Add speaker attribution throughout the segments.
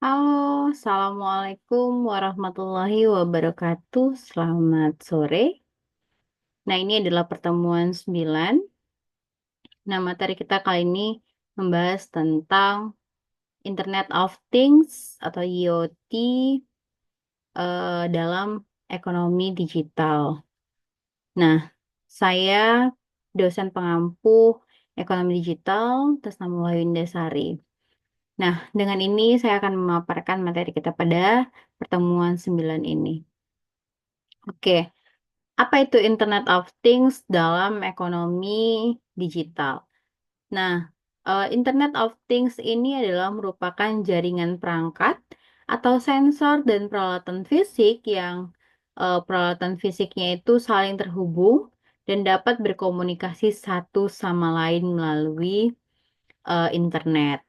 Speaker 1: Halo, Assalamualaikum warahmatullahi wabarakatuh. Selamat sore. Nah, ini adalah pertemuan 9. Nah, materi kita kali ini membahas tentang Internet of Things atau IoT dalam ekonomi digital. Nah, saya dosen pengampu ekonomi digital atas nama Wahyu Indasari. Nah, dengan ini saya akan memaparkan materi kita pada pertemuan 9 ini. Oke. Apa itu Internet of Things dalam ekonomi digital? Nah, Internet of Things ini adalah merupakan jaringan perangkat atau sensor dan peralatan fisik yang peralatan fisiknya itu saling terhubung dan dapat berkomunikasi satu sama lain melalui internet.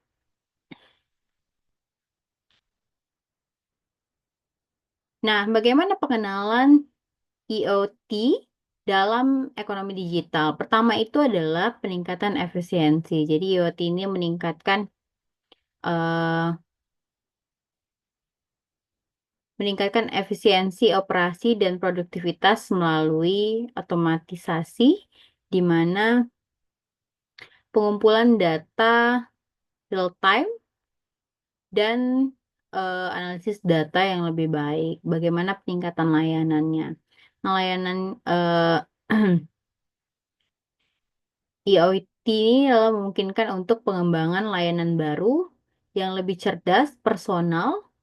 Speaker 1: Nah, bagaimana pengenalan IoT dalam ekonomi digital? Pertama itu adalah peningkatan efisiensi. Jadi IoT ini eh, meningkatkan efisiensi operasi dan produktivitas melalui otomatisasi, di mana pengumpulan data real time dan analisis data yang lebih baik. Bagaimana peningkatan layanannya? Nah, layanan IoT ini adalah memungkinkan untuk pengembangan layanan baru yang lebih cerdas, personal,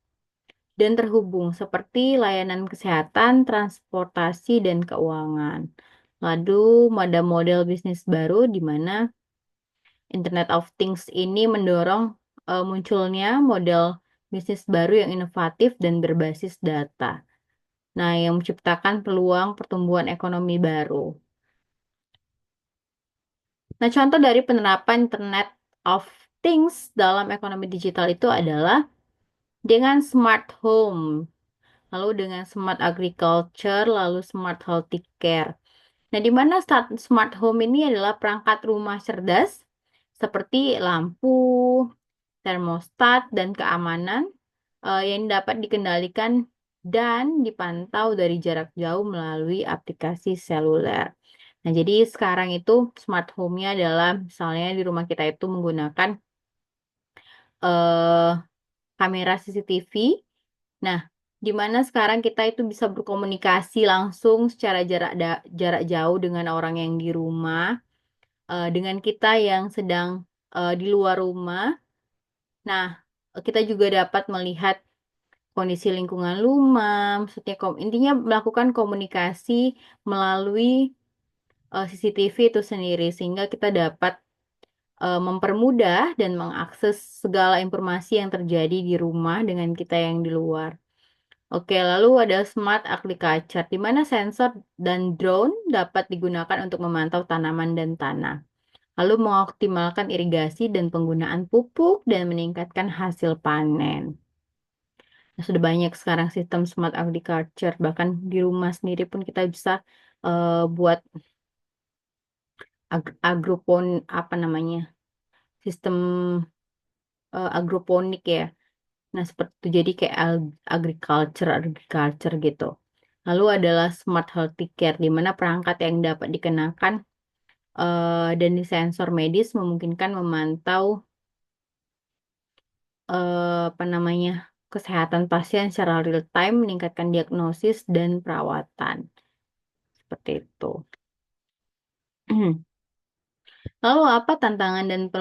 Speaker 1: dan terhubung seperti layanan kesehatan, transportasi, dan keuangan. Lalu ada model bisnis baru di mana Internet of Things ini mendorong munculnya model bisnis baru yang inovatif dan berbasis data. Nah, yang menciptakan peluang pertumbuhan ekonomi baru. Nah, contoh dari penerapan Internet of Things dalam ekonomi digital itu adalah dengan smart home, lalu dengan smart agriculture, lalu smart healthcare. Nah, di mana smart home ini adalah perangkat rumah cerdas seperti lampu, termostat, dan keamanan yang dapat dikendalikan dan dipantau dari jarak jauh melalui aplikasi seluler. Nah, jadi sekarang itu smart home-nya adalah misalnya di rumah kita itu menggunakan eh, kamera CCTV. Nah, di mana sekarang kita itu bisa berkomunikasi langsung secara jarak jauh dengan orang yang di rumah, dengan kita yang sedang di luar rumah. Nah, kita juga dapat melihat kondisi lingkungan rumah, maksudnya intinya melakukan komunikasi melalui CCTV itu sendiri sehingga kita dapat mempermudah dan mengakses segala informasi yang terjadi di rumah dengan kita yang di luar. Oke, lalu ada smart agriculture, di mana sensor dan drone dapat digunakan untuk memantau tanaman dan tanah. Lalu mengoptimalkan irigasi dan penggunaan pupuk dan meningkatkan hasil panen. Nah, sudah banyak sekarang sistem smart agriculture, bahkan di rumah sendiri pun kita bisa buat agropon apa namanya sistem agroponik ya. Nah, seperti itu jadi kayak agriculture gitu. Lalu adalah smart healthcare, di mana perangkat yang dapat dikenakan dan disensor medis memungkinkan memantau apa namanya kesehatan pasien secara real time, meningkatkan diagnosis dan perawatan. Seperti itu. Lalu apa tantangan dan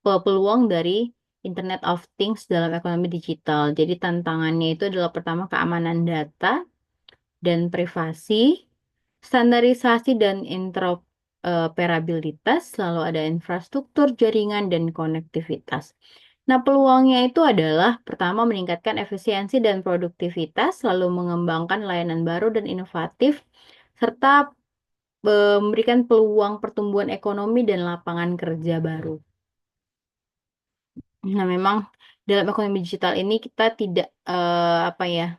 Speaker 1: peluang dari Internet of Things dalam ekonomi digital? Jadi tantangannya itu adalah pertama keamanan data dan privasi, standarisasi dan interoperabilitas, lalu ada infrastruktur jaringan dan konektivitas. Nah, peluangnya itu adalah pertama meningkatkan efisiensi dan produktivitas, lalu mengembangkan layanan baru dan inovatif, serta memberikan peluang pertumbuhan ekonomi dan lapangan kerja baru. Nah, memang dalam ekonomi digital ini kita tidak apa ya,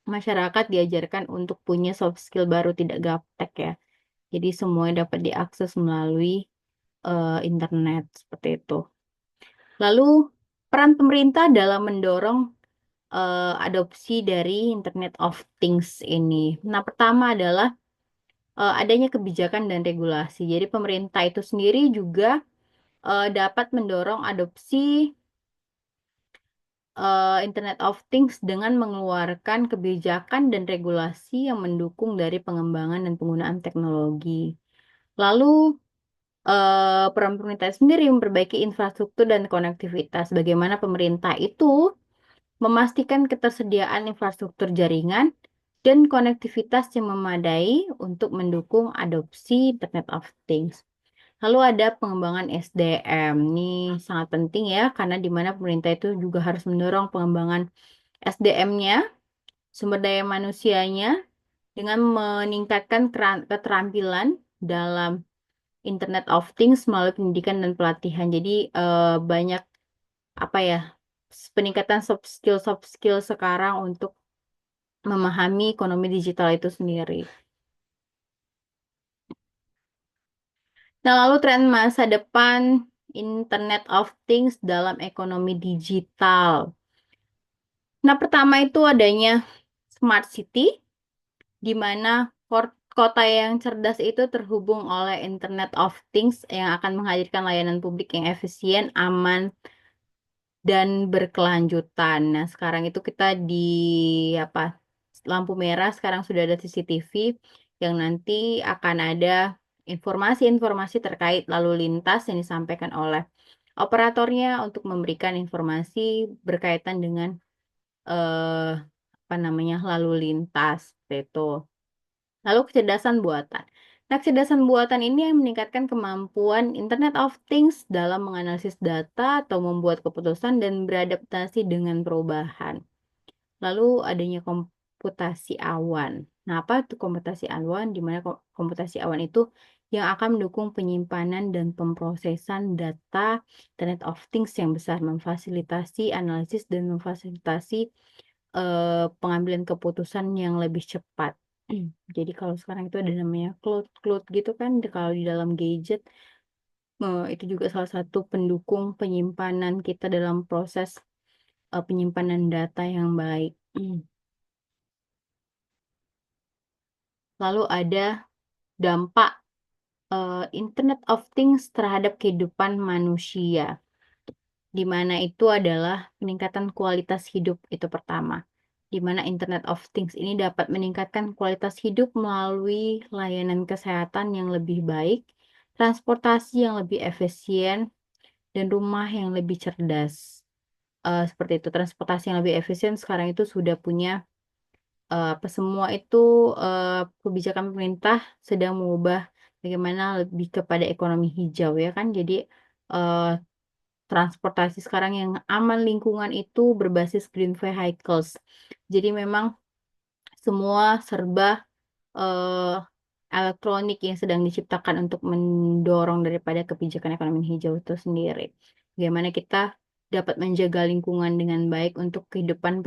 Speaker 1: masyarakat diajarkan untuk punya soft skill baru, tidak gaptek ya. Jadi semuanya dapat diakses melalui internet seperti itu. Lalu peran pemerintah dalam mendorong adopsi dari Internet of Things ini. Nah, pertama adalah adanya kebijakan dan regulasi. Jadi pemerintah itu sendiri juga dapat mendorong adopsi Internet of Things dengan mengeluarkan kebijakan dan regulasi yang mendukung dari pengembangan dan penggunaan teknologi. Lalu peran pemerintah sendiri memperbaiki infrastruktur dan konektivitas. Bagaimana pemerintah itu memastikan ketersediaan infrastruktur jaringan dan konektivitas yang memadai untuk mendukung adopsi Internet of Things. Lalu ada pengembangan SDM. Ini sangat penting ya, karena di mana pemerintah itu juga harus mendorong pengembangan SDM-nya, sumber daya manusianya, dengan meningkatkan keterampilan dalam Internet of Things melalui pendidikan dan pelatihan. Jadi banyak apa ya, peningkatan soft skill sekarang untuk memahami ekonomi digital itu sendiri. Nah, lalu tren masa depan Internet of Things dalam ekonomi digital. Nah, pertama itu adanya Smart City, di mana kota yang cerdas itu terhubung oleh Internet of Things yang akan menghadirkan layanan publik yang efisien, aman, dan berkelanjutan. Nah, sekarang itu kita di apa? Lampu merah sekarang sudah ada CCTV yang nanti akan ada informasi-informasi terkait lalu lintas yang disampaikan oleh operatornya untuk memberikan informasi berkaitan dengan eh apa namanya lalu lintas seperti itu. Lalu kecerdasan buatan. Nah, kecerdasan buatan ini yang meningkatkan kemampuan Internet of Things dalam menganalisis data atau membuat keputusan dan beradaptasi dengan perubahan. Lalu adanya komputasi awan. Nah, apa itu komputasi awan? Di mana komputasi awan itu yang akan mendukung penyimpanan dan pemrosesan data Internet of Things yang besar, memfasilitasi analisis dan memfasilitasi pengambilan keputusan yang lebih cepat. Jadi kalau sekarang itu ada namanya cloud gitu kan, kalau di dalam gadget itu juga salah satu pendukung penyimpanan kita dalam proses penyimpanan data yang baik. Lalu ada dampak Internet of Things terhadap kehidupan manusia, di mana itu adalah peningkatan kualitas hidup itu pertama. Di mana Internet of Things ini dapat meningkatkan kualitas hidup melalui layanan kesehatan yang lebih baik, transportasi yang lebih efisien, dan rumah yang lebih cerdas. Seperti itu, transportasi yang lebih efisien sekarang itu sudah punya apa semua itu kebijakan pemerintah sedang mengubah bagaimana lebih kepada ekonomi hijau ya kan. Jadi eh, transportasi sekarang yang aman lingkungan itu berbasis green vehicles. Jadi memang semua serba eh, elektronik yang sedang diciptakan untuk mendorong daripada kebijakan ekonomi hijau itu sendiri. Bagaimana kita dapat menjaga lingkungan dengan baik untuk kehidupan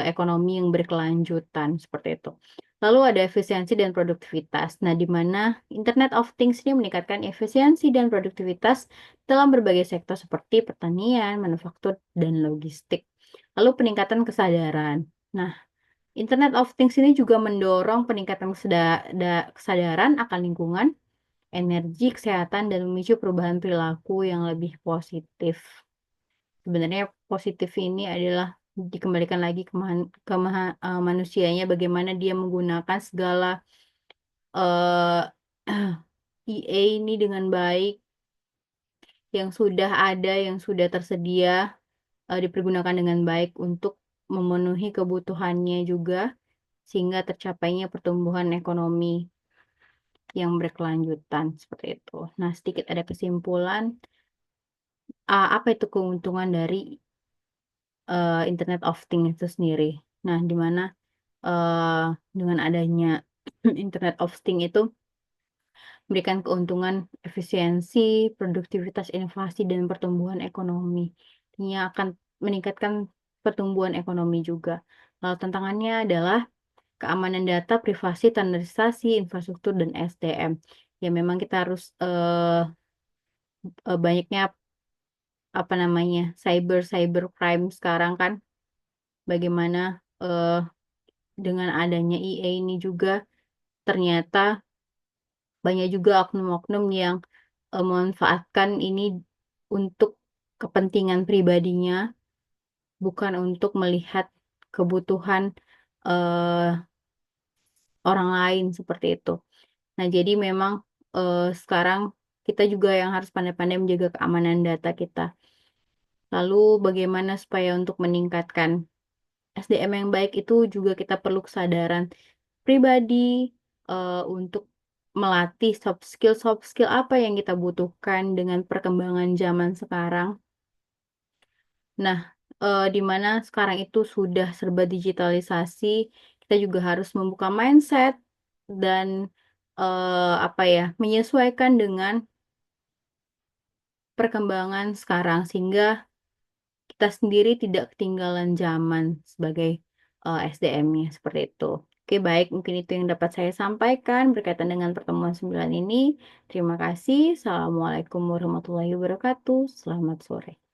Speaker 1: ekonomi yang berkelanjutan seperti itu. Lalu ada efisiensi dan produktivitas. Nah, di mana Internet of Things ini meningkatkan efisiensi dan produktivitas dalam berbagai sektor seperti pertanian, manufaktur, dan logistik. Lalu peningkatan kesadaran. Nah, Internet of Things ini juga mendorong peningkatan kesadaran akan lingkungan, energi, kesehatan, dan memicu perubahan perilaku yang lebih positif. Sebenarnya positif ini adalah dikembalikan lagi manusianya, bagaimana dia menggunakan segala eh EA ini dengan baik, yang sudah ada, yang sudah tersedia, dipergunakan dengan baik untuk memenuhi kebutuhannya juga, sehingga tercapainya pertumbuhan ekonomi yang berkelanjutan seperti itu. Nah, sedikit ada kesimpulan, apa itu keuntungan dari Internet of Things itu sendiri. Nah, di mana eh, dengan adanya Internet of Things itu memberikan keuntungan efisiensi, produktivitas inovasi, dan pertumbuhan ekonomi. Ini akan meningkatkan pertumbuhan ekonomi juga. Lalu tantangannya adalah keamanan data, privasi, standarisasi, infrastruktur, dan SDM. Ya memang kita harus banyaknya apa namanya, cybercrime sekarang kan, bagaimana dengan adanya EA ini juga ternyata banyak juga oknum-oknum yang memanfaatkan ini untuk kepentingan pribadinya, bukan untuk melihat kebutuhan eh, orang lain seperti itu. Nah, jadi memang sekarang kita juga yang harus pandai-pandai menjaga keamanan data kita. Lalu bagaimana supaya untuk meningkatkan SDM yang baik itu juga kita perlu kesadaran pribadi untuk melatih soft skill apa yang kita butuhkan dengan perkembangan zaman sekarang. Nah, di mana sekarang itu sudah serba digitalisasi, kita juga harus membuka mindset dan apa ya, menyesuaikan dengan perkembangan sekarang sehingga kita sendiri tidak ketinggalan zaman sebagai SDM-nya seperti itu. Oke, baik, mungkin itu yang dapat saya sampaikan berkaitan dengan pertemuan 9 ini. Terima kasih. Assalamualaikum warahmatullahi wabarakatuh. Selamat sore.